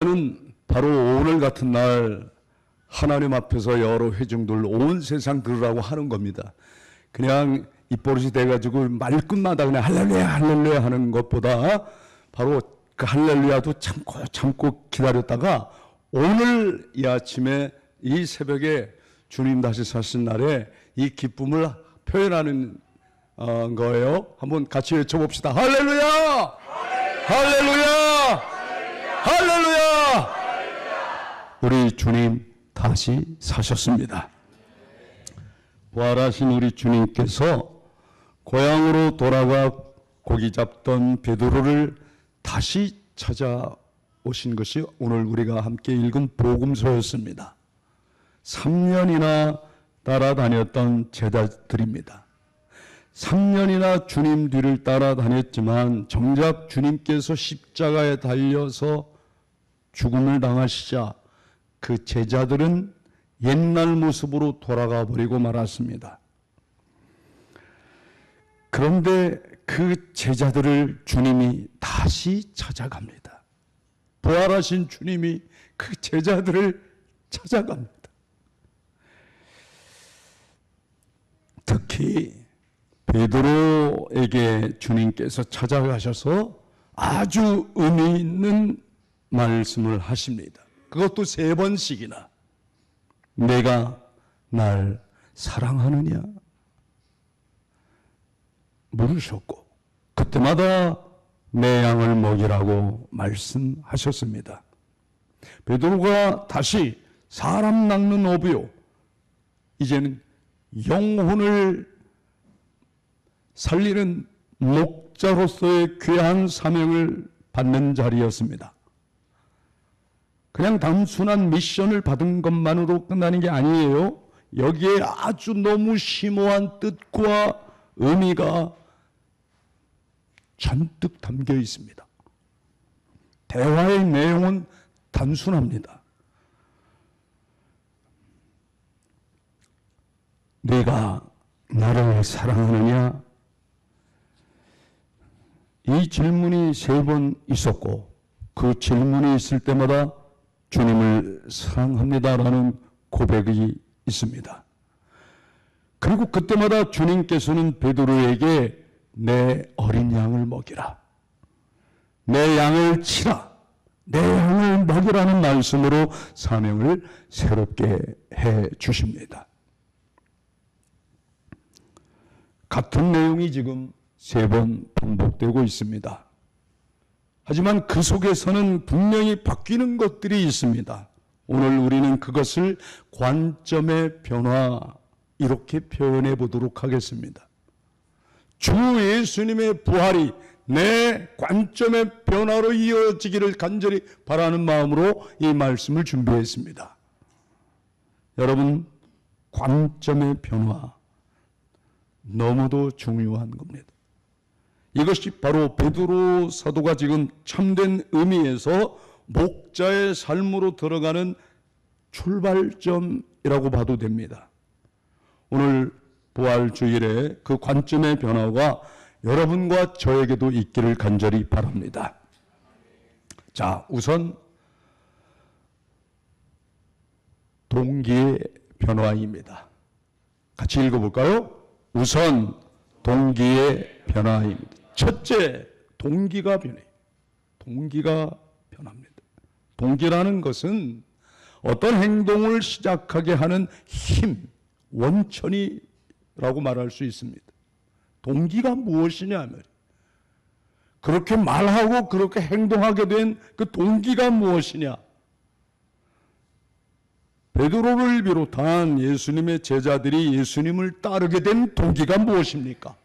우리는 바로 오늘 같은 날 하나님 앞에서 여러 회중들 온 세상 들으라고 하는 겁니다. 그냥 입버릇이 돼가지고 말끝마다 그냥 할렐루야 할렐루야 하는 것보다 바로 그 할렐루야도 참고 기다렸다가 오늘 이 아침에 이 새벽에 주님 다시 사신 날에 이 기쁨을 표현하는 거예요. 한번 같이 외쳐봅시다. 할렐루야! 할렐루야! 할렐루야! 우리 주님 다시 사셨습니다. 부활하신 우리 주님께서 고향으로 돌아가 고기 잡던 베드로를 다시 찾아오신 것이 오늘 우리가 함께 읽은 복음서였습니다. 3년이나 따라다녔던 제자들입니다. 3년이나 주님 뒤를 따라다녔지만 정작 주님께서 십자가에 달려서 죽음을 당하시자 그 제자들은 옛날 모습으로 돌아가 버리고 말았습니다. 그런데 그 제자들을 주님이 다시 찾아갑니다. 부활하신 주님이 그 제자들을 찾아갑니다. 특히 베드로에게 주님께서 찾아가셔서 아주 의미 있는 말씀을 하십니다. 그것도 3번씩이나 내가 날 사랑하느냐 물으셨고 그때마다 내 양을 먹이라고 말씀하셨습니다. 베드로가 다시 사람 낚는 어부요, 이제는 영혼을 살리는 목자로서의 귀한 사명을 받는 자리였습니다. 그냥 단순한 미션을 받은 것만으로 끝나는 게 아니에요. 여기에 아주 너무 심오한 뜻과 의미가 잔뜩 담겨 있습니다. 대화의 내용은 단순합니다. 네가 나를 사랑하느냐? 이 질문이 3번 있었고 그 질문이 있을 때마다 주님을 사랑합니다라는 고백이 있습니다. 그리고 그때마다 주님께서는 베드로에게 내 어린 양을 먹이라, 내 양을 치라, 내 양을 먹이라는 말씀으로 사명을 새롭게 해 주십니다. 같은 내용이 지금 3번 반복되고 있습니다. 하지만 그 속에서는 분명히 바뀌는 것들이 있습니다. 오늘 우리는 그것을 관점의 변화, 이렇게 표현해 보도록 하겠습니다. 주 예수님의 부활이 내 관점의 변화로 이어지기를 간절히 바라는 마음으로 이 말씀을 준비했습니다. 여러분, 관점의 변화 너무도 중요한 겁니다. 이것이 바로 베드로 사도가 지금 참된 의미에서 목자의 삶으로 들어가는 출발점이라고 봐도 됩니다. 오늘 부활 주일에 그 관점의 변화가 여러분과 저에게도 있기를 간절히 바랍니다. 자, 우선 동기의 변화입니다. 같이 읽어볼까요? 우선 동기의 변화입니다. 첫째, 동기가 변해요. 동기가 변합니다. 동기라는 것은 어떤 행동을 시작하게 하는 힘, 원천이라고 말할 수 있습니다. 동기가 무엇이냐 하면 그렇게 말하고 그렇게 행동하게 된 그 동기가 무엇이냐? 베드로를 비롯한 예수님의 제자들이 예수님을 따르게 된 동기가 무엇입니까?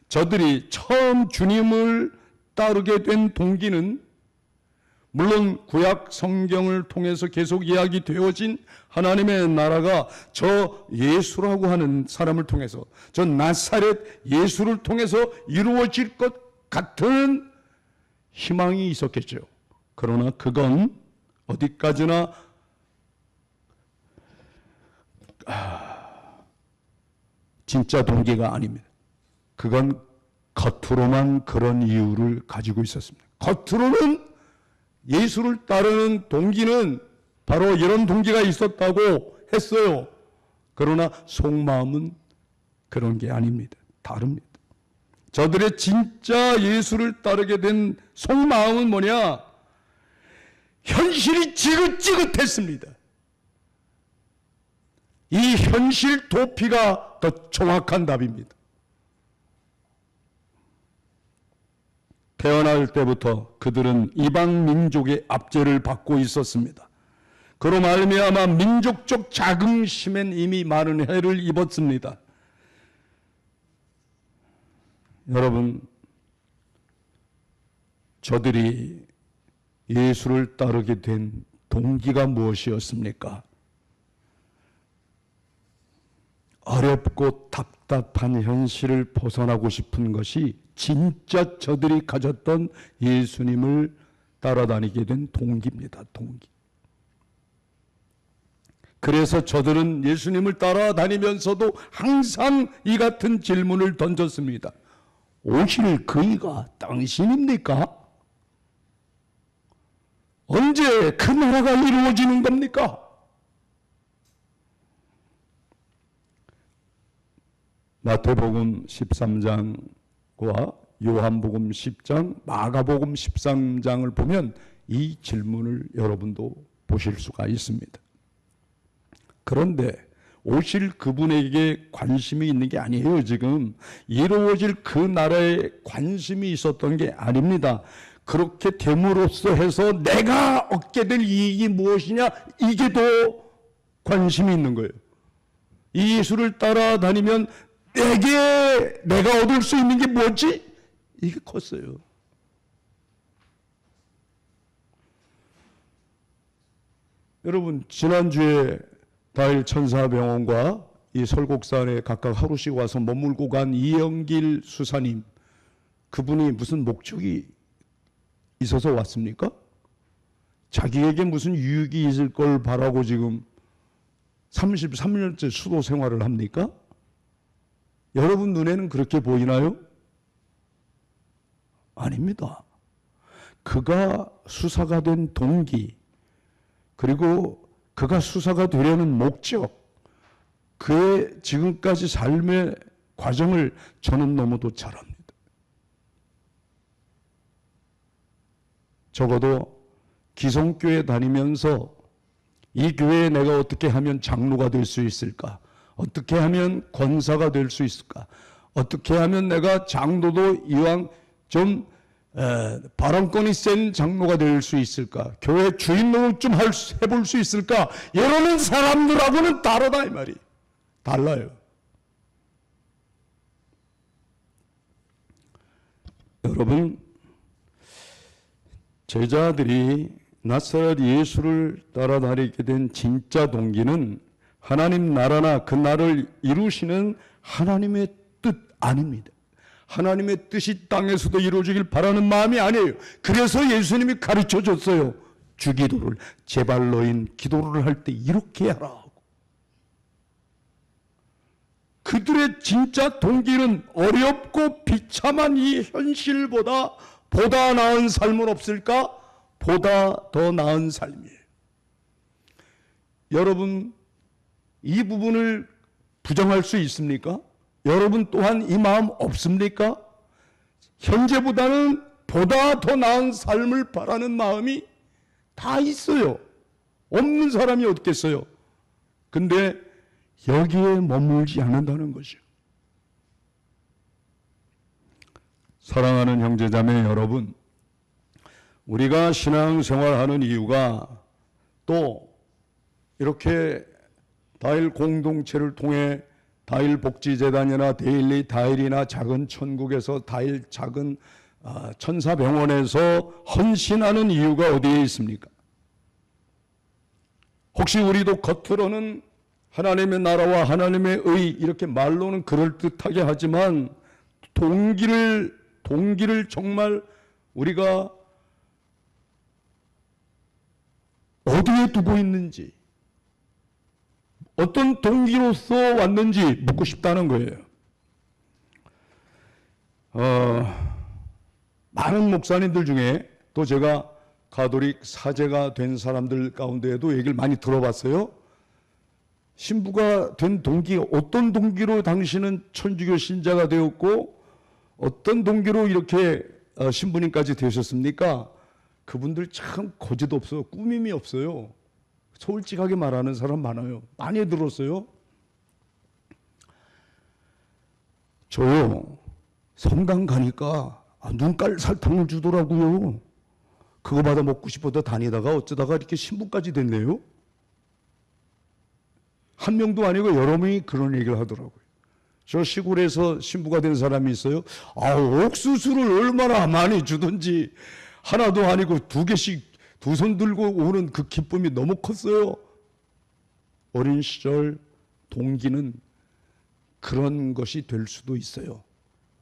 저들이 처음 주님을 따르게 된 동기는 물론 구약 성경을 통해서 계속 이야기되어진 하나님의 나라가 저 예수라고 하는 사람을 통해서, 저 나사렛 예수를 통해서 이루어질 것 같은 희망이 있었겠죠. 그러나 그건 어디까지나 진짜 동기가 아닙니다. 그건 겉으로만 그런 이유를 가지고 있었습니다. 겉으로는 예수를 따르는 동기는 바로 이런 동기가 있었다고 했어요. 그러나 속마음은 그런 게 아닙니다. 다릅니다. 저들의 진짜 예수를 따르게 된 속마음은 뭐냐? 현실이 지긋지긋했습니다. 이 현실 도피가 더 정확한 답입니다. 태어날 때부터 그들은 이방 민족의 압제를 받고 있었습니다. 그로 말미암아 민족적 자긍심엔 이미 많은 해를 입었습니다. 여러분, 저들이 예수를 따르게 된 동기가 무엇이었습니까? 어렵고 답답한 현실을 벗어나고 싶은 것이 진짜 저들이 가졌던 예수님을 따라다니게 된 동기입니다. 동기. 그래서 저들은 예수님을 따라다니면서도 항상 이 같은 질문을 던졌습니다. 오실 그이가 당신입니까? 언제 그 나라가 이루어지는 겁니까? 마태복음 13장과 요한복음 10장, 마가복음 13장을 보면 이 질문을 여러분도 보실 수가 있습니다. 그런데 오실 그분에게 관심이 있는 게 아니에요. 지금 이루어질 그 나라에 관심이 있었던 게 아닙니다. 그렇게 됨으로써 해서 내가 얻게 될 이익이 무엇이냐, 이게 더 관심이 있는 거예요. 이 예수를 따라다니면 내가 얻을 수 있는 게 뭐지? 이게 컸어요. 여러분, 지난주에 다일 천사병원과 이 설곡산에 각각 하루씩 와서 머물고 간 이영길 수사님, 그분이 무슨 목적이 있어서 왔습니까? 자기에게 무슨 유익이 있을 걸 바라고 지금 33년째 수도 생활을 합니까? 여러분 눈에는 그렇게 보이나요? 아닙니다. 그가 수사가 된 동기, 그리고 그가 수사가 되려는 목적, 그의 지금까지 삶의 과정을 저는 너무도 잘 압니다. 적어도 기성교회 다니면서 이 교회에 내가 어떻게 하면 장로가 될 수 있을까? 어떻게 하면 권사가 될 수 있을까? 어떻게 하면 내가 장로도 이왕 좀 발언권이 센 장로가 될 수 있을까? 교회 주인으로 좀 해볼 수 있을까? 이러는 사람들하고는 다르다 이 말이. 달라요. 여러분, 제자들이 나사렛 예수를 따라다니게 된 진짜 동기는 하나님 나라나 그 나라를 이루시는 하나님의 뜻 아닙니다. 하나님의 뜻이 땅에서도 이루어지길 바라는 마음이 아니에요. 그래서 예수님이 가르쳐 줬어요. 주기도를, 제발 너인 기도를 할 때 이렇게 하라 하고. 그들의 진짜 동기는 어렵고 비참한 이 현실보다 보다 나은 삶은 없을까? 보다 더 나은 삶이에요. 여러분, 이 부분을 부정할 수 있습니까? 여러분 또한 이 마음 없습니까? 현재보다는 보다 더 나은 삶을 바라는 마음이 다 있어요. 없는 사람이 어딨겠어요? 근데 여기에 머물지 않는다는 거죠. 사랑하는 형제자매 여러분, 우리가 신앙생활하는 이유가 또 이렇게 다일 공동체를 통해 다일 복지재단이나 데일리 다일이나 작은 천국에서 다일 작은 천사병원에서 헌신하는 이유가 어디에 있습니까? 혹시 우리도 겉으로는 하나님의 나라와 하나님의 의 이렇게 말로는 그럴듯하게 하지만 동기를 정말 우리가 어디에 두고 있는지, 어떤 동기로서 왔는지 묻고 싶다는 거예요. 많은 목사님들 중에 또 제가 가톨릭 사제가 된 사람들 가운데에도 얘기를 많이 들어봤어요. 신부가 된 동기, 어떤 동기로 당신은 천주교 신자가 되었고 어떤 동기로 이렇게 신부님까지 되셨습니까? 그분들 참 거짓 없어요. 꾸밈이 없어요. 솔직하게 말하는 사람 많아요. 많이 들었어요. 저요, 성당 가니까 눈깔 설탕을 주더라고요. 그거 받아 먹고 싶어서 다니다가 어쩌다가 이렇게 신부까지 됐네요. 한 명도 아니고 여러 명이 그런 얘기를 하더라고요. 저 시골에서 신부가 된 사람이 있어요. 옥수수를 얼마나 많이 주든지 하나도 아니고 2개씩 두 손 들고 오는 그 기쁨이 너무 컸어요. 어린 시절 동기는 그런 것이 될 수도 있어요.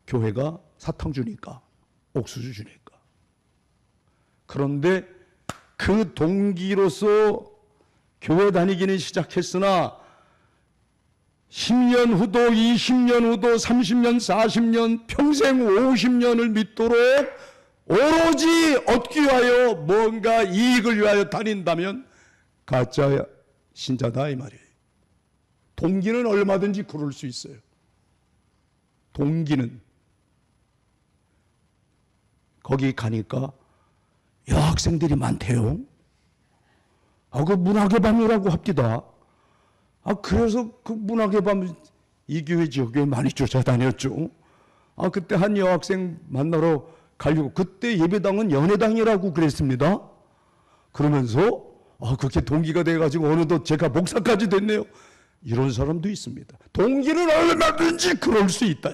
교회가 사탕 주니까, 옥수수 주니까. 그런데 그 동기로서 교회 다니기는 시작했으나 10년 후도, 20년 후도, 30년, 40년, 평생 50년을 믿도록 오로지 얻기 위하여 뭔가 이익을 위하여 다닌다면 가짜 신자다 이 말이에요. 동기는 얼마든지 그럴 수 있어요. 동기는 거기 가니까 여학생들이 많대요. 그 문학의 밤이라고 합디다. 그래서 그 문학의 밤 이 교회 저 교회 많이 쫓아다녔죠. 그때 한 여학생 만나러 가려고, 그때 예배당은 연회당이라고 그랬습니다. 그러면서 그렇게 동기가 돼가지고 어느덧 제가 목사까지 됐네요. 이런 사람도 있습니다. 동기는 얼마든지 그럴 수 있다.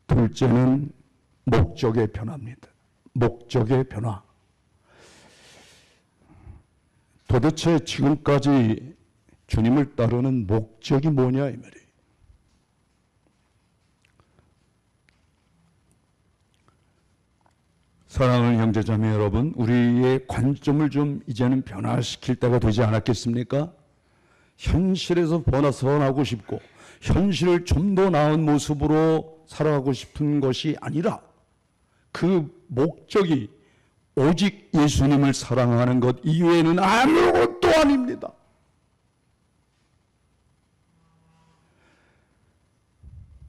둘째는 목적의 변화입니다. 목적의 변화. 도대체 지금까지 주님을 따르는 목적이 뭐냐 이 말이에요. 사랑하는 형제자매 여러분, 우리의 관점을 좀 이제는 변화시킬 때가 되지 않았겠습니까? 현실에서 벗어나고 싶고 현실을 좀 더 나은 모습으로 살아가고 싶은 것이 아니라 그 목적이 오직 예수님을 사랑하는 것 이외에는 아무것도 아닙니다.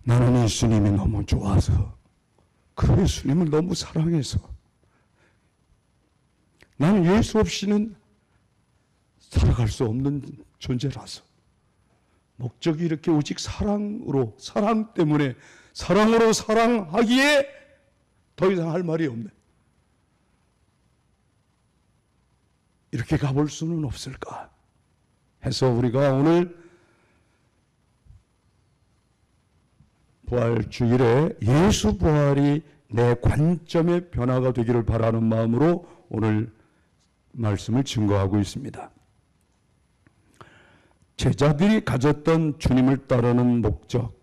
나는 예수님이 너무 좋아서, 그 예수님을 너무 사랑해서, 나는 예수 없이는 살아갈 수 없는 존재라서, 목적이 이렇게 오직 사랑으로, 사랑 때문에, 사랑으로 사랑하기에 더 이상 할 말이 없네. 이렇게 가볼 수는 없을까 해서 우리가 오늘 부활주일에 예수 부활이 내 관점의 변화가 되기를 바라는 마음으로 오늘 말씀을 증거하고 있습니다. 제자들이 가졌던 주님을 따르는 목적,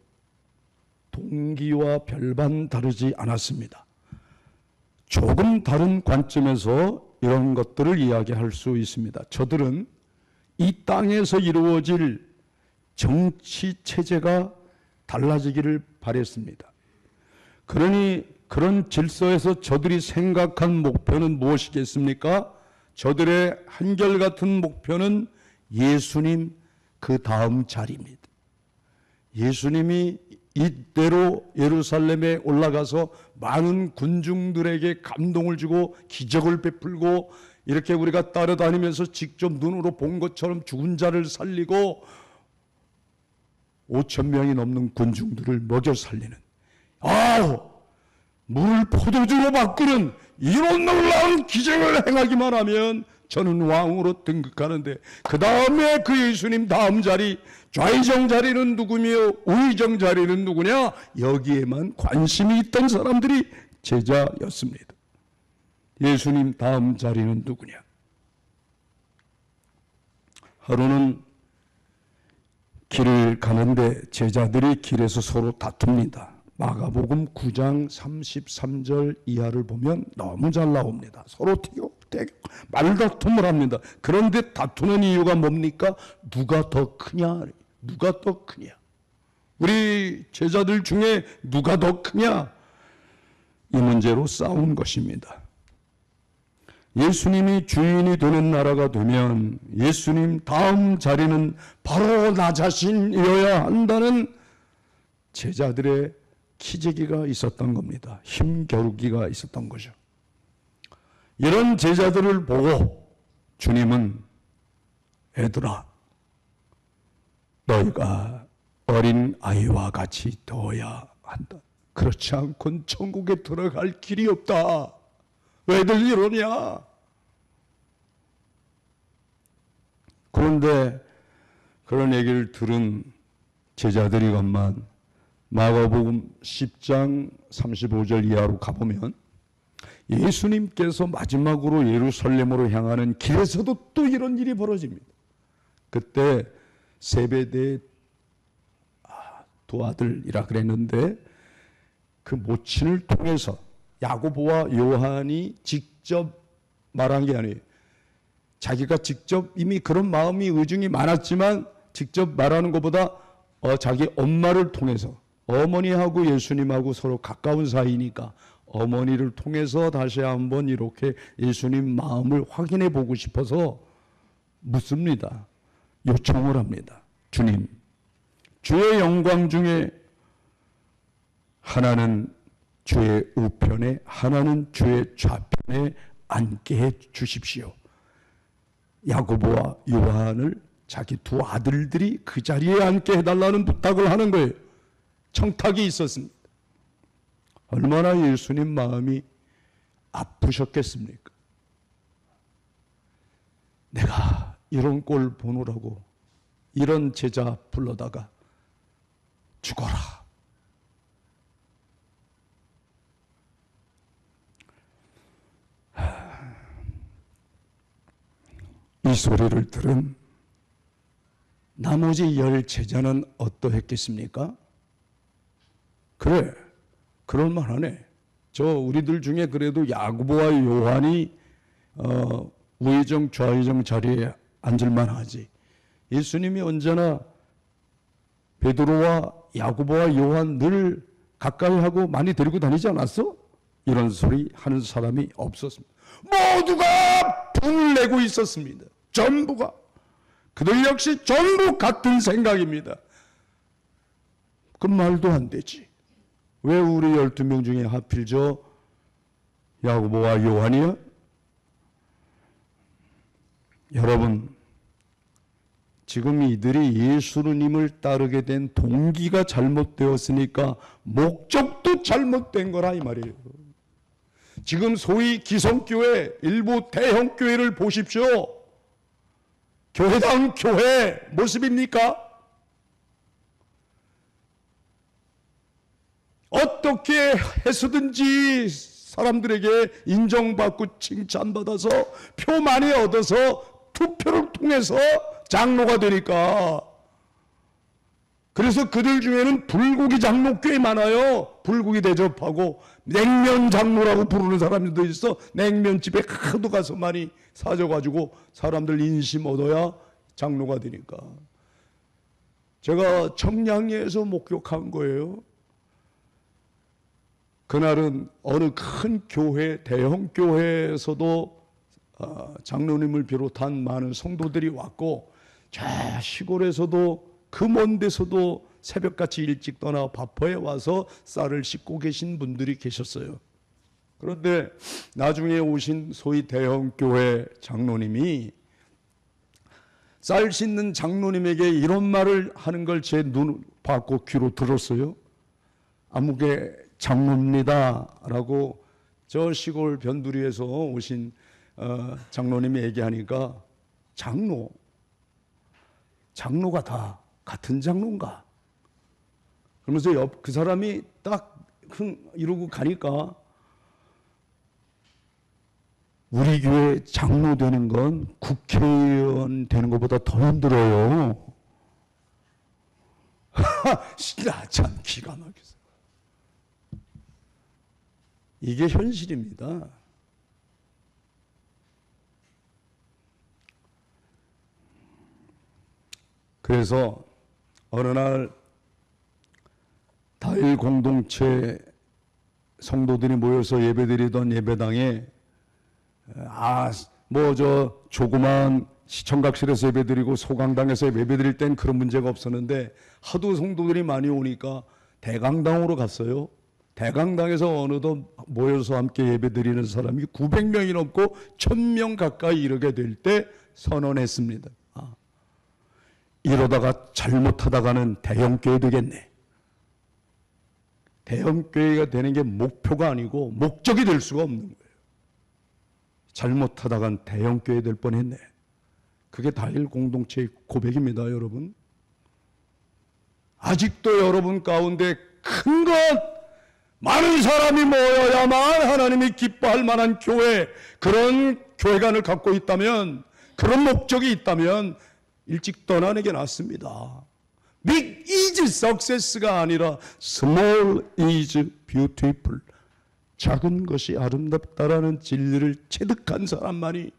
동기와 별반 다르지 않았습니다. 조금 다른 관점에서 이런 것들을 이야기할 수 있습니다. 저들은 이 땅에서 이루어질 정치 체제가 달라지기를 바랬습니다. 그러니 그런 질서에서 저들이 생각한 목표는 무엇이겠습니까? 저들의 한결같은 목표는 예수님 그 다음 자리입니다. 예수님이 이때로 예루살렘에 올라가서 많은 군중들에게 감동을 주고 기적을 베풀고, 이렇게 우리가 따라다니면서 직접 눈으로 본 것처럼 죽은 자를 살리고 5,000명이 넘는 군중들을 먹여 살리는, 물을 포도주로 바꾸는 이런 놀라운 기적을 행하기만 하면 저는 왕으로 등극하는데, 그 다음에 그 예수님 다음 자리, 좌의정 자리는 누구며 우의정 자리는 누구냐, 여기에만 관심이 있던 사람들이 제자였습니다. 예수님 다음 자리는 누구냐. 하루는 길을 가는데 제자들이 길에서 서로 다툽니다. 마가복음 9장 33절 이하를 보면 너무 잘 나옵니다. 서로 말다툼을 합니다. 그런데 다투는 이유가 뭡니까? 누가 더 크냐? 누가 더 크냐? 우리 제자들 중에 누가 더 크냐? 이 문제로 싸운 것입니다. 예수님이 주인이 되는 나라가 되면 예수님 다음 자리는 바로 나 자신이어야 한다는 제자들의 기재기가 있었던 겁니다. 힘겨루기가 있었던 거죠. 이런 제자들을 보고 주님은 애들아, 너희가 어린 아이와 같이 되어야 한다. 그렇지 않고는 천국에 들어갈 길이 없다. 왜들 이러냐? 그런데 그런 얘기를 들은 제자들이건만 마가복음 10장 35절 이하로 가보면 예수님께서 마지막으로 예루살렘으로 향하는 길에서도 또 이런 일이 벌어집니다. 그때 세베대의 두 아들이라 그랬는데 그 모친을 통해서 야고보와 요한이 직접 말한 게 아니에요. 자기가 직접 이미 그런 마음이 의중이 많았지만 직접 말하는 것보다 자기 엄마를 통해서, 어머니하고 예수님하고 서로 가까운 사이니까 어머니를 통해서 다시 한번 이렇게 예수님 마음을 확인해 보고 싶어서 묻습니다. 요청을 합니다. 주님, 주의 영광 중에 하나는 주의 우편에, 하나는 주의 좌편에 앉게 해 주십시오. 야고보와 요한을 자기 두 아들들이 그 자리에 앉게 해달라는 부탁을 하는 거예요. 청탁이 있었습니다. 얼마나 예수님 마음이 아프셨겠습니까? 내가 이런 꼴 보느라고 이런 제자 불러다가 죽어라. 이 소리를 들은 나머지 10 제자는 어떠했겠습니까? 그래, 그럴만하네. 우리들 중에 그래도 야고보와 요한이 우회정 좌회정 자리에 앉을만하지. 예수님이 언제나 베드로와 야고보와 요한 늘 가까이 하고 많이 데리고 다니지 않았어? 이런 소리 하는 사람이 없었습니다. 모두가 분을 내고 있었습니다. 전부가. 그들 역시 전부 같은 생각입니다. 그 말도 안 되지. 왜 우리 12명 중에 하필 야고보와 요한이야? 여러분, 지금 이들이 예수님을 따르게 된 동기가 잘못되었으니까 목적도 잘못된 거라 이 말이에요. 지금 소위 기성교회, 일부 대형교회를 보십시오. 교회당 교회 모습입니까? 어떻게 해서든지 사람들에게 인정받고 칭찬받아서 표 많이 얻어서 투표를 통해서 장로가 되니까. 그래서 그들 중에는 불고기 장로 꽤 많아요. 불고기 대접하고 냉면 장로라고 부르는 사람들도 있어. 냉면집에 하도 가서 많이 사줘가지고 사람들 인심 얻어야 장로가 되니까. 제가 청량리에서 목격한 거예요. 그날은 어느 큰 교회, 대형 교회에서도 장로님을 비롯한 많은 성도들이 왔고, 저 시골에서도 그 먼 데서도 새벽같이 일찍 떠나 바포에 와서 쌀을 씻고 계신 분들이 계셨어요. 그런데 나중에 오신 소위 대형 교회 장로님이 쌀 씻는 장로님에게 이런 말을 하는 걸 제 눈 받고 귀로 들었어요. 아무개 장로입니다 라고 저 시골 변두리에서 오신 장로님이 얘기하니까, 장로가 다 같은 장로인가? 그러면서 그 사람이 딱 이러고 가니까, 우리 교회 장로 되는 건 국회의원 되는 것보다 더 힘들어요. 참 기가 막혔어요. 이게 현실입니다. 그래서 어느 날 다일 공동체 성도들이 모여서 예배드리던 예배당에 조그만 시청각실에서 예배드리고 소강당에서 예배드릴 땐 그런 문제가 없었는데 하도 성도들이 많이 오니까 대강당으로 갔어요. 대강당에서 어느덧 모여서 함께 예배드리는 사람이 900명이 넘고 1000명 가까이 이르게 될 때 선언했습니다. 이러다가 잘못하다가는 대형교회 되겠네. 대형교회가 되는 게 목표가 아니고 목적이 될 수가 없는 거예요. 잘못하다간 대형교회 될 뻔했네. 그게 다일 공동체의 고백입니다, 여러분. 아직도 여러분 가운데 큰 것, 많은 사람이 모여야만 하나님이 기뻐할 만한 교회, 그런 교회관을 갖고 있다면, 그런 목적이 있다면 일찍 떠나는 게 낫습니다. Big is success가 아니라 small is beautiful. 작은 것이 아름답다라는 진리를 체득한 사람만이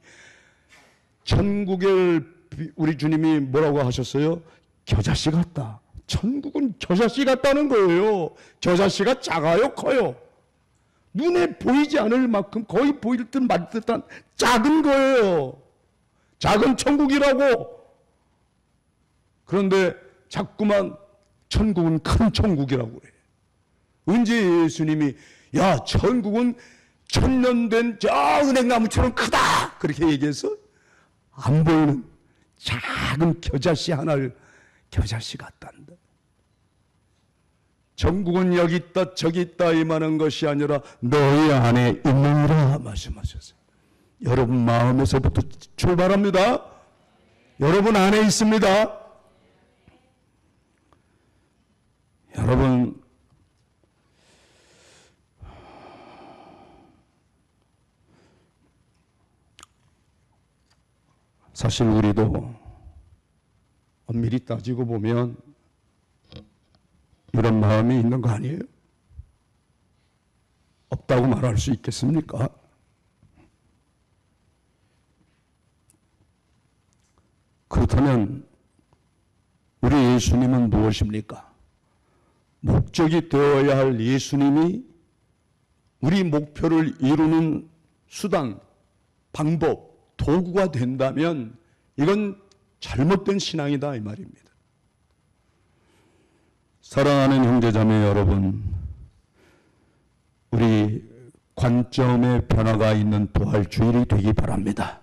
천국을 우리 주님이 뭐라고 하셨어요? 겨자씨 같다. 천국은 겨자씨 같다는 거예요. 겨자씨가 작아요, 커요? 눈에 보이지 않을 만큼 거의 보일 듯 말 듯한 작은 거예요. 작은 천국이라고. 그런데 자꾸만 천국은 큰 천국이라고 그래요. 언제 예수님이 야, 천국은 1000년 된 저 은행나무처럼 크다 그렇게 얘기해서 안 보이는 작은 겨자씨 하나를 겨자씨 같단다. 천국은 여기 있다 저기 있다 이만한 것이 아니라 너희 안에 있느니라 말씀하셨어요. 여러분 마음에서부터 출발합니다. 여러분 안에 있습니다. 여러분, 사실 우리도 엄밀히 따지고 보면 이런 마음이 있는 거 아니에요? 없다고 말할 수 있겠습니까? 그렇다면 우리 예수님은 무엇입니까? 목적이 되어야 할 예수님이 우리 목표를 이루는 수단, 방법, 도구가 된다면 이건 잘못된 신앙이다 이 말입니다. 사랑하는 형제자매 여러분, 우리 관점의 변화가 있는 부활주일이 되기 바랍니다.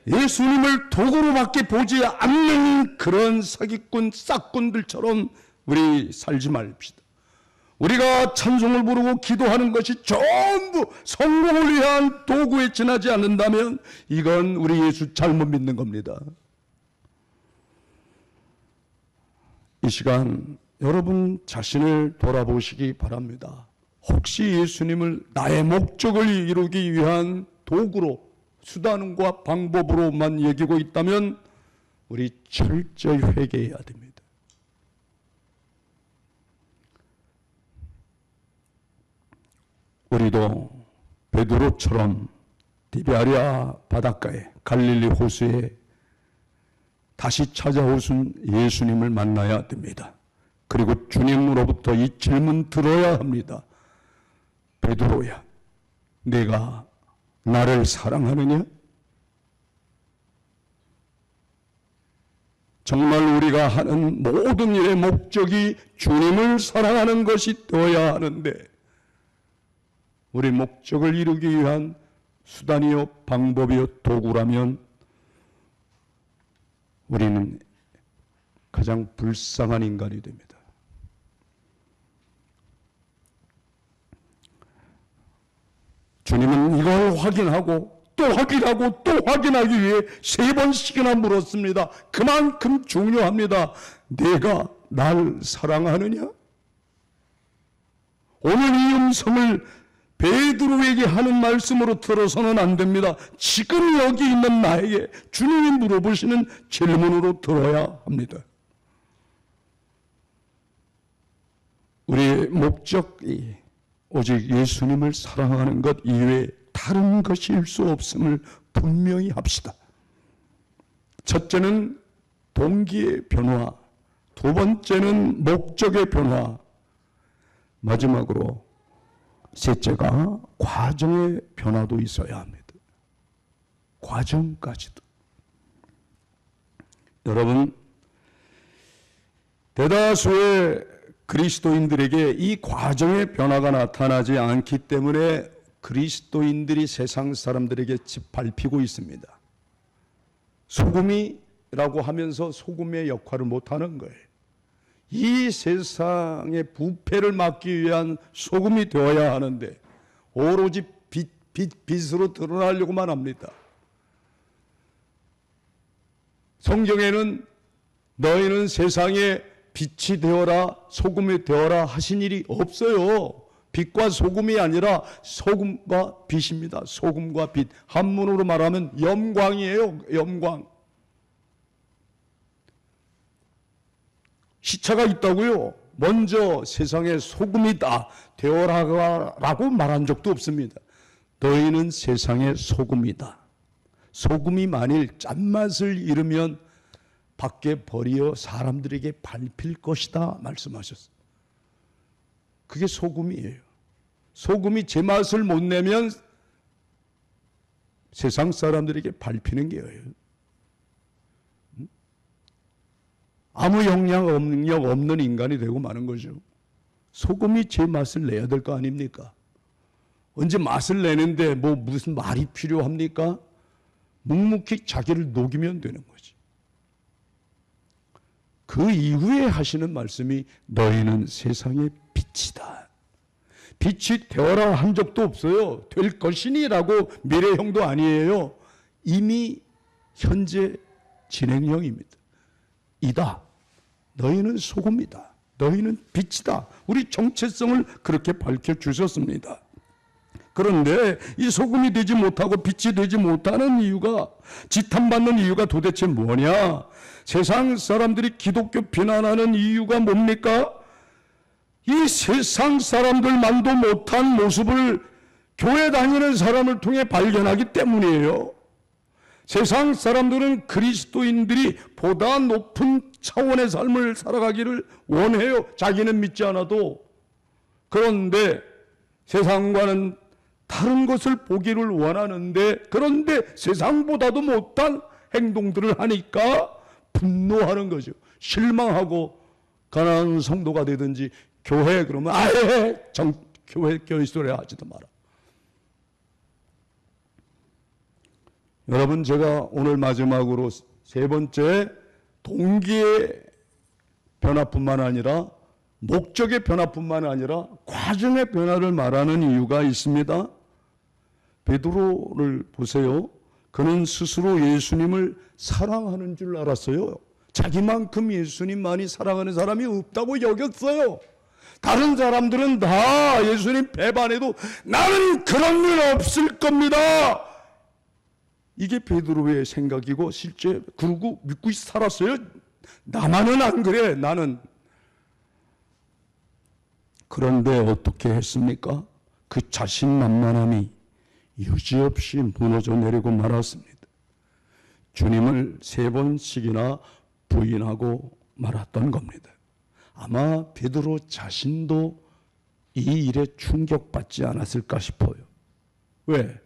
예수님을 도구로밖에 보지 않는 그런 사기꾼, 싹꾼들처럼 우리 살지 말읍시다. 우리가 찬송을 부르고 기도하는 것이 전부 성공을 위한 도구에 지나지 않는다면 이건 우리 예수 잘못 믿는 겁니다. 이 시간 여러분 자신을 돌아보시기 바랍니다. 혹시 예수님을 나의 목적을 이루기 위한 도구로, 수단과 방법으로만 여기고 있다면 우리 철저히 회개해야 됩니다. 우리도 베드로처럼 디베아리아 바닷가에 갈릴리 호수에 다시 찾아오신 예수님을 만나야 됩니다. 그리고 주님으로부터 이 질문 들어야 합니다. 베드로야, 내가 나를 사랑하느냐? 정말 우리가 하는 모든 일의 목적이 주님을 사랑하는 것이 되어야 하는데 우리 목적을 이루기 위한 수단이요 방법이요 도구라면 우리는 가장 불쌍한 인간이 됩니다. 주님은 이걸 확인하고 또 확인하고 또 확인하기 위해 3번씩이나 물었습니다. 그만큼 중요합니다. 내가 날 사랑하느냐? 오늘 이 음성을 베드로에게 하는 말씀으로 들어서는 안 됩니다. 지금 여기 있는 나에게 주님이 물어보시는 질문으로 들어야 합니다. 우리의 목적이 오직 예수님을 사랑하는 것 이외에 다른 것일 수 없음을 분명히 합시다. 첫째는 동기의 변화, 두 번째는 목적의 변화, 마지막으로 셋째가 과정의 변화도 있어야 합니다. 과정까지도. 여러분, 대다수의 그리스도인들에게 이 과정의 변화가 나타나지 않기 때문에 그리스도인들이 세상 사람들에게 짓밟히고 있습니다. 소금이라고 하면서 소금의 역할을 못하는 거예요. 이 세상의 부패를 막기 위한 소금이 되어야 하는데 오로지 빛으로 드러나려고만 합니다. 성경에는 너희는 세상에 빛이 되어라, 소금이 되어라 하신 일이 없어요. 빛과 소금이 아니라 소금과 빛입니다. 소금과 빛. 한문으로 말하면 염광이에요. 염광. 시차가 있다고요. 먼저 세상에 소금이다 되어라라고 말한 적도 없습니다. 너희는 세상의 소금이다. 소금이 만일 짠맛을 잃으면 밖에 버리어 사람들에게 밟힐 것이다 말씀하셨어요. 그게 소금이에요. 소금이 제맛을 못 내면 세상 사람들에게 밟히는 게예요. 아무 영향력 없는 인간이 되고 마는 거죠. 소금이 제 맛을 내야 될 거 아닙니까? 언제 맛을 내는데 뭐 무슨 말이 필요합니까? 묵묵히 자기를 녹이면 되는 거지. 그 이후에 하시는 말씀이 너희는 세상의 빛이다. 빛이 되어라 한 적도 없어요. 될 것이니라고 미래형도 아니에요. 이미 현재 진행형입니다. 이다. 너희는 소금이다. 너희는 빛이다. 우리 정체성을 그렇게 밝혀주셨습니다. 그런데 이 소금이 되지 못하고 빛이 되지 못하는 이유가, 지탄받는 이유가 도대체 뭐냐? 세상 사람들이 기독교 비난하는 이유가 뭡니까? 이 세상 사람들만도 못한 모습을 교회 다니는 사람을 통해 발견하기 때문이에요. 세상 사람들은 그리스도인들이 보다 높은 차원의 삶을 살아가기를 원해요. 자기는 믿지 않아도. 그런데 세상과는 다른 것을 보기를 원하는데, 그런데 세상보다도 못한 행동들을 하니까 분노하는 거죠. 실망하고 가난한 성도가 되든지 교회 그러면 아예 교회 교회소리 하지도 마라. 여러분, 제가 오늘 마지막으로 세 번째, 동기의 변화뿐만 아니라 목적의 변화뿐만 아니라 과정의 변화를 말하는 이유가 있습니다. 베드로를 보세요. 그는 스스로 예수님을 사랑하는 줄 알았어요. 자기만큼 예수님만이 사랑하는 사람이 없다고 여겼어요. 다른 사람들은 다 예수님 배반해도 나는 그런 일 없을 겁니다. 이게 베드로의 생각이고 실제 그러고 믿고 살았어요. 나만은 안 그래. 나는. 그런데 어떻게 했습니까? 그 자신만만함이 여지없이 무너져 내리고 말았습니다. 주님을 3번씩이나 부인하고 말았던 겁니다. 아마 베드로 자신도 이 일에 충격받지 않았을까 싶어요. 왜?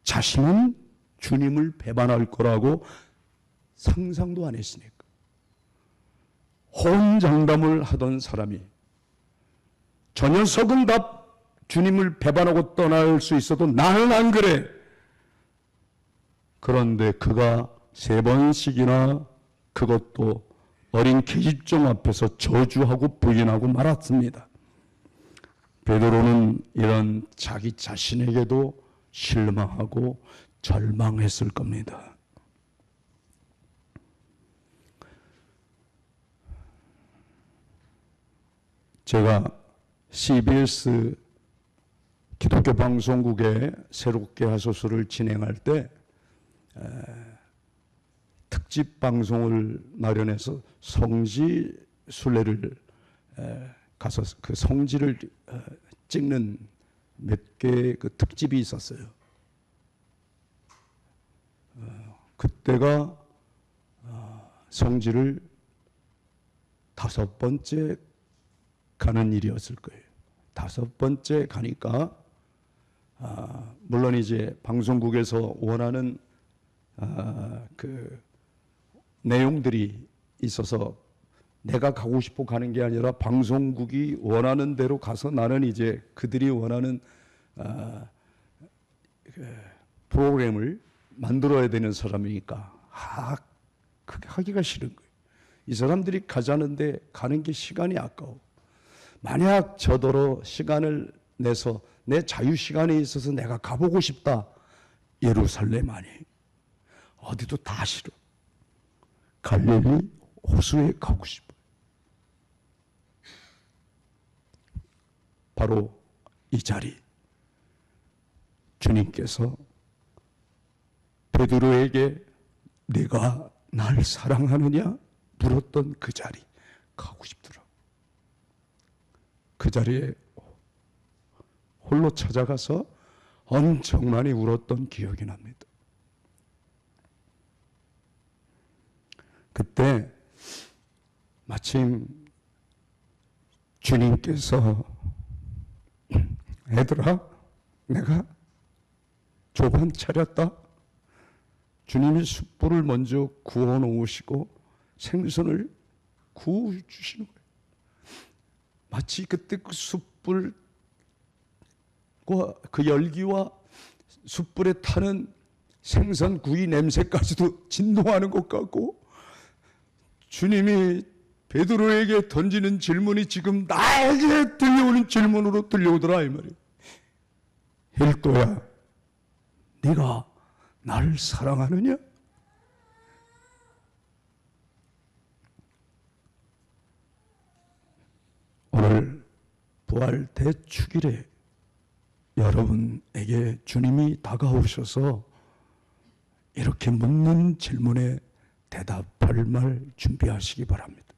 자신은 주님을 배반할 거라고 상상도 안 했으니까. 호언장담을 하던 사람이 저 녀석은 다 주님을 배반하고 떠날 수 있어도 나는 안 그래. 그런데 그가 3번씩이나 그것도 어린 계집종 앞에서 저주하고 부인하고 말았습니다. 베드로는 이런 자기 자신에게도 실망하고 절망했을 겁니다. 제가 CBS 기독교 방송국에 새롭게 하소서를 진행할 때 특집 방송을 마련해서 성지 순례를 가서 그 성지를 찍는 몇 개의 그 특집이 있었어요. 그때가 성지를 5번째 가는 일이었을 거예요. 5번째 가니까 물론 이제 방송국에서 원하는 그 내용들이 있어서 내가 가고 싶어 가는 게 아니라 방송국이 원하는 대로 가서 나는 이제 그들이 원하는 프로그램을 만들어야 되는 사람이니까 그게 하기가 싫은 거예요. 이 사람들이 가자는데 가는 게 시간이 아까워. 만약 저더러 시간을 내서 내 자유 시간에 있어서 내가 가보고 싶다. 예루살렘 아니 어디도 다 싫어. 갈릴리 호수에 가고 싶어. 바로 이 자리, 주님께서 베드로에게 네가 날 사랑하느냐 물었던 그 자리 가고 싶더라. 그 자리에 홀로 찾아가서 엄청 많이 울었던 기억이 납니다. 그때 마침 주님께서 애들아 내가 조반 차렸다. 주님이 숯불을 먼저 구워 놓으시고 생선을 구워 주시는 거예요. 마치 그때 그 숯불과 그 열기와 숯불에 타는 생선 구이 냄새까지도 진동하는 것 같고 주님이 베드로에게 던지는 질문이 지금 나에게 들려오는 질문으로 들려오더라 이 말이에요. 헬도야, 네가 나를 사랑하느냐? 오늘 부활 대축일에 여러분에게 주님이 다가오셔서 이렇게 묻는 질문에 대답할 말 준비하시기 바랍니다.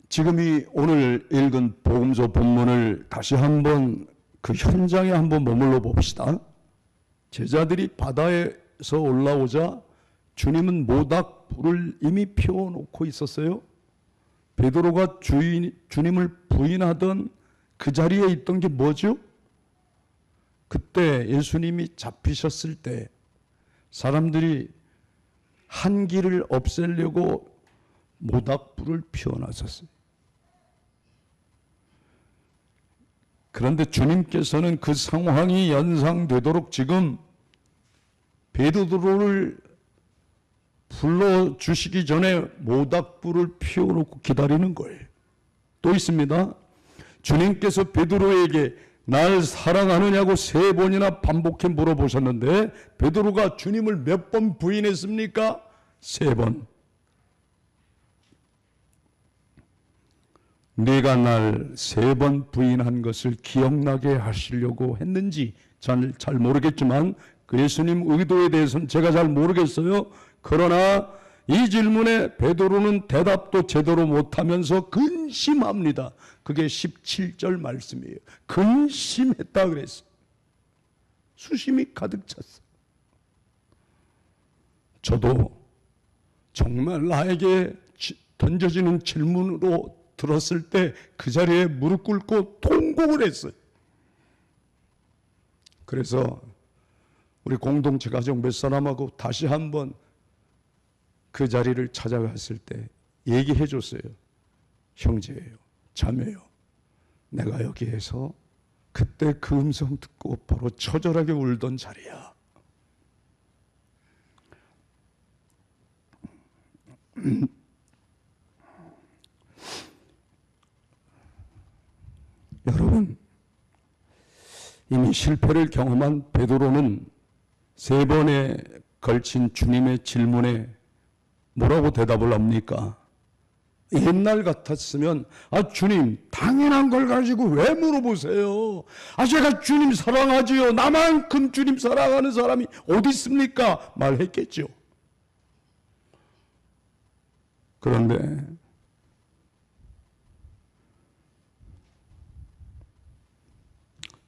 지금 이 오늘 읽은 복음서 본문을 다시 한번 그 현장에 한번 머물러 봅시다. 제자들이 바다에서 올라오자 주님은 모닥불을 이미 피워놓고 있었어요. 베드로가 주님을 부인하던 그 자리에 있던 게 뭐죠? 그때 예수님이 잡히셨을 때 사람들이 한기를 없애려고 모닥불을 피워놨었어요. 그런데 주님께서는 그 상황이 연상되도록 지금 베드로를 불러주시기 전에 모닥불을 피워놓고 기다리는 거예요. 또 있습니다. 주님께서 베드로에게 날 사랑하느냐고 3번이나 반복해 물어보셨는데 베드로가 주님을 몇 번 부인했습니까? 3번. 네가 날 3번 부인한 것을 기억나게 하시려고 했는지 잘 모르겠지만 그 예수님 의도에 대해서는 제가 잘 모르겠어요. 그러나 이 질문에 베드로는 대답도 제대로 못하면서 근심합니다. 그게 17절 말씀이에요. 근심했다 그랬어요. 수심이 가득 찼어요. 저도 정말 나에게 던져지는 질문으로 들었을 때 그 자리에 무릎 꿇고 통곡을 했어요. 그래서 우리 공동체 가족 몇 사람하고 다시 한번 그 자리를 찾아갔을 때 얘기해 줬어요. 형제예요, 자매요. 내가 여기에서 그때 그 음성 듣고 바로 처절하게 울던 자리야. 여러분, 이미 실패를 경험한 베드로는 3번에 걸친 주님의 질문에 뭐라고 대답을 합니까? 옛날 같았으면 주님 당연한 걸 가지고 왜 물어보세요? 제가 주님 사랑하지요. 나만큼 주님 사랑하는 사람이 어디 있습니까? 말했겠죠. 그런데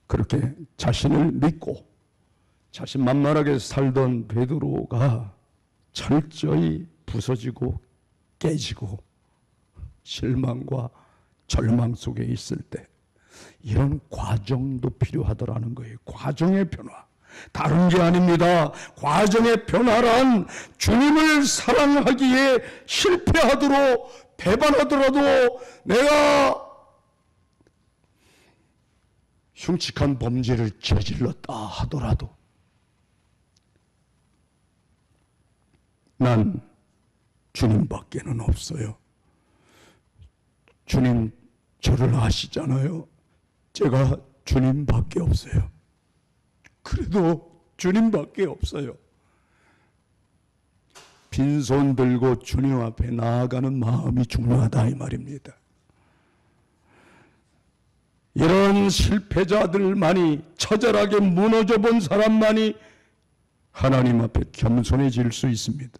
그렇게 자신을 믿고 자신만만하게 살던 베드로가 철저히 부서지고 깨지고 실망과 절망 속에 있을 때 이런 과정도 필요하더라는 거예요. 과정의 변화. 다른 게 아닙니다. 과정의 변화란 주님을 사랑하기에 실패하도록 배반하더라도 내가 흉측한 범죄를 저질렀다 하더라도 난 주님밖에는 없어요. 주님 저를 아시잖아요. 제가 주님밖에 없어요. 그래도 주님밖에 없어요. 빈손 들고 주님 앞에 나아가는 마음이 중요하다 이 말입니다. 이런 실패자들만이, 처절하게 무너져 본 사람만이 하나님 앞에 겸손해질 수 있습니다.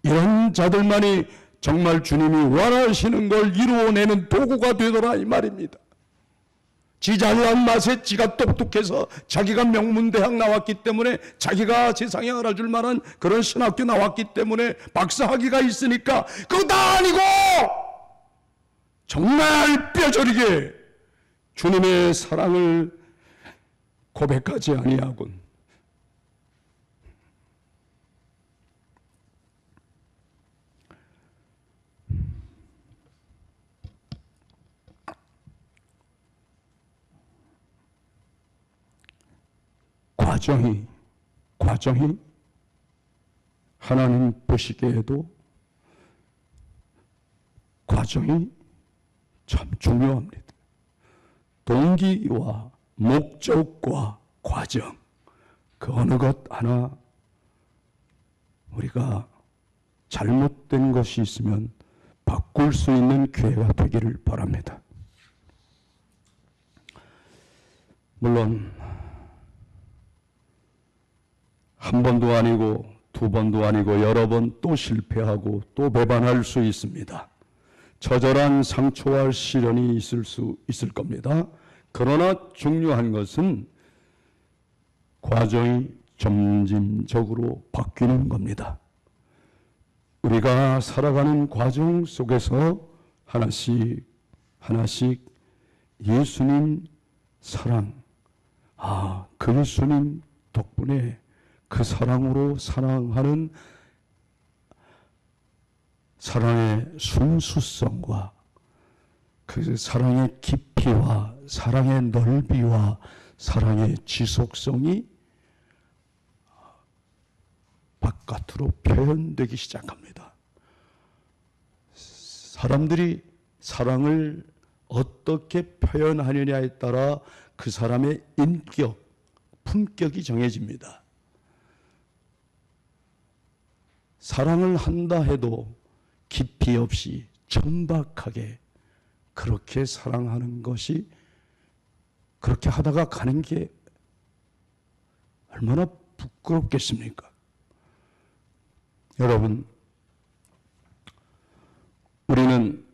이런 자들만이 정말 주님이 원하시는 걸 이루어내는 도구가 되더라 이 말입니다. 지 잘난 맛에 지가 똑똑해서 자기가 명문대학 나왔기 때문에, 자기가 세상에 알아줄 만한 그런 신학교 나왔기 때문에 박사학위가 있으니까 그거 다 아니고 정말 뼈저리게 주님의 사랑을 고백하지 아니하군. 과정이 하나님 보시기에도 과정이 참 중요합니다. 동기와 목적과 과정, 그 어느 것 하나 우리가 잘못된 것이 있으면 바꿀 수 있는 기회가 되기를 바랍니다. 물론 한 번도 아니고 두 번도 아니고 여러 번 또 실패하고 또 배반할 수 있습니다. 처절한 상처와 시련이 있을 겁니다. 그러나 중요한 것은 과정이 점진적으로 바뀌는 겁니다. 우리가 살아가는 과정 속에서 하나씩 예수님 사랑, 그 예수님 덕분에 그 사랑으로 사랑하는 사랑의 순수성과 그 사랑의 깊이와 사랑의 넓이와 사랑의 지속성이 바깥으로 표현되기 시작합니다. 사람들이 사랑을 어떻게 표현하느냐에 따라 그 사람의 인격, 품격이 정해집니다. 사랑을 한다 해도 깊이 없이 천박하게 그렇게 사랑하는 것이, 그렇게 하다가 가는 게 얼마나 부끄럽겠습니까? 여러분, 우리는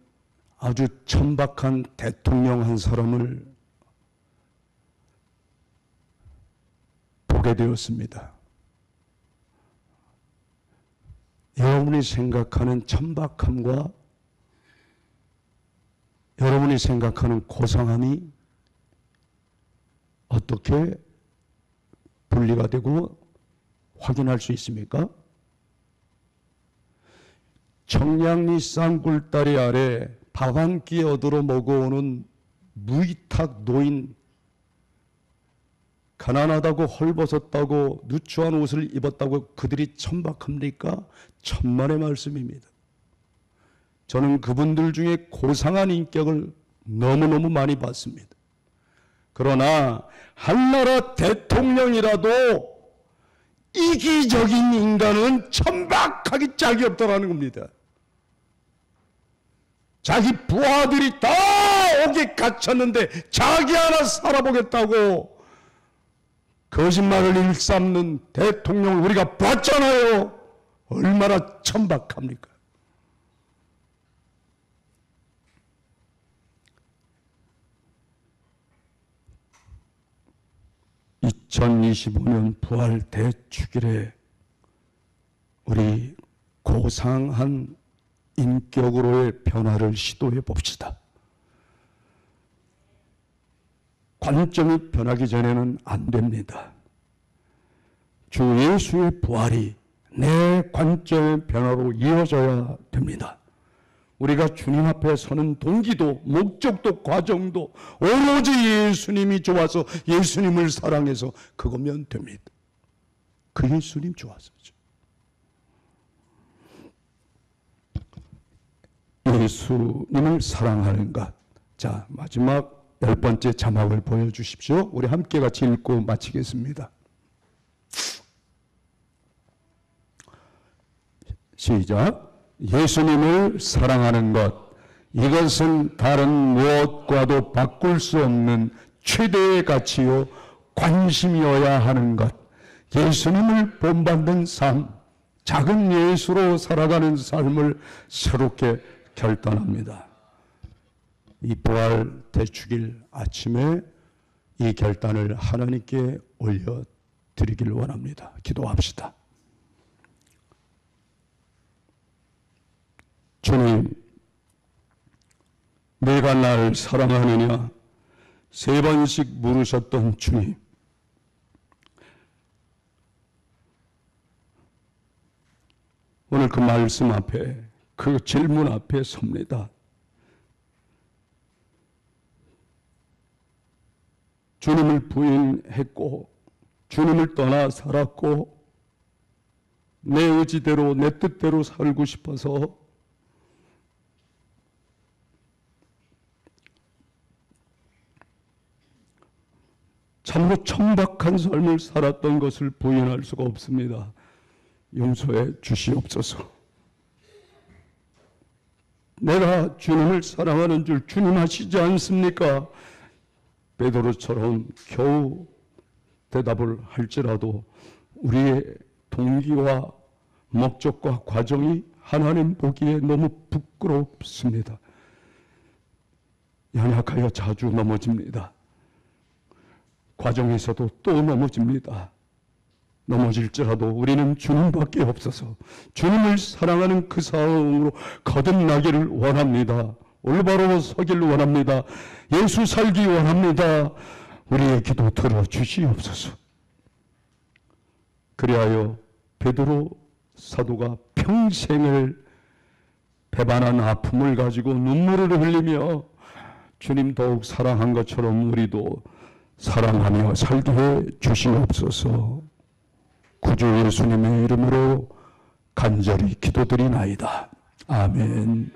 아주 천박한 대통령 한 사람을 보게 되었습니다. 여러분이 생각하는 천박함과 여러분이 생각하는 고상함이 어떻게 분리가 되고 확인할 수 있습니까? 청량리 쌍굴다리 아래 밥 한 끼 얻으러 먹어오는 무위탁 노인, 가난하다고 헐벗었다고 누추한 옷을 입었다고 그들이 천박합니까? 천만의 말씀입니다. 저는 그분들 중에 고상한 인격을 너무너무 많이 봤습니다. 그러나 한나라 대통령이라도 이기적인 인간은 천박하기 짝이 없다는 겁니다. 자기 부하들이 다 옥에 갇혔는데 자기 하나 살아보겠다고 거짓말을 일삼는 대통령을 우리가 봤잖아요. 얼마나 천박합니까? (2025년) 부활 대축일에 우리 고상한 인격으로의 변화를 시도해 봅시다. 관점이 변하기 전에는 안 됩니다. 주 예수의 부활이 내 관점의 변화로 이어져야 됩니다. 우리가 주님 앞에 서는 동기도, 목적도, 과정도 오로지 예수님이 좋아서, 예수님을 사랑해서 그거면 됩니다. 그 예수님 좋아서죠. 예수님을 사랑하는 것. 자, 마지막 10번째 자막을 보여주십시오. 우리 함께 같이 읽고 마치겠습니다. 시작. 예수님을 사랑하는 것, 이것은 다른 무엇과도 바꿀 수 없는 최대의 가치요 관심이어야 하는 것. 예수님을 본받는 삶, 작은 예수로 살아가는 삶을 새롭게 결단합니다. 이 부활 대축일 아침에 이 결단을 하나님께 올려드리길 원합니다. 기도합시다. 주님, 내가 나를 사랑하느냐 3번씩 물으셨던 주님, 오늘 그 말씀 앞에, 그 질문 앞에 섭니다. 주님을 부인했고 주님을 떠나 살았고 내 의지대로 내 뜻대로 살고 싶어서 참으로 천박한 삶을 살았던 것을 부인할 수가 없습니다. 용서해 주시옵소서. 내가 주님을 사랑하는 줄 주님 아시지 않습니까? 베드로처럼 겨우 대답을 할지라도 우리의 동기와 목적과 과정이 하나님 보기에 너무 부끄럽습니다. 연약하여 자주 넘어집니다. 과정에서도 또 넘어집니다. 넘어질지라도 우리는 주님밖에 없어서 주님을 사랑하는 그 사랑으로 거듭나기를 원합니다. 올바로 서기를 원합니다. 예수 살기 원합니다. 우리의 기도 들어주시옵소서. 그리하여 베드로 사도가 평생을 배반한 아픔을 가지고 눈물을 흘리며 주님 더욱 사랑한 것처럼 우리도 사랑하며 살게 해 주시옵소서. 구주 예수님의 이름으로 간절히 기도드리나이다. 아멘.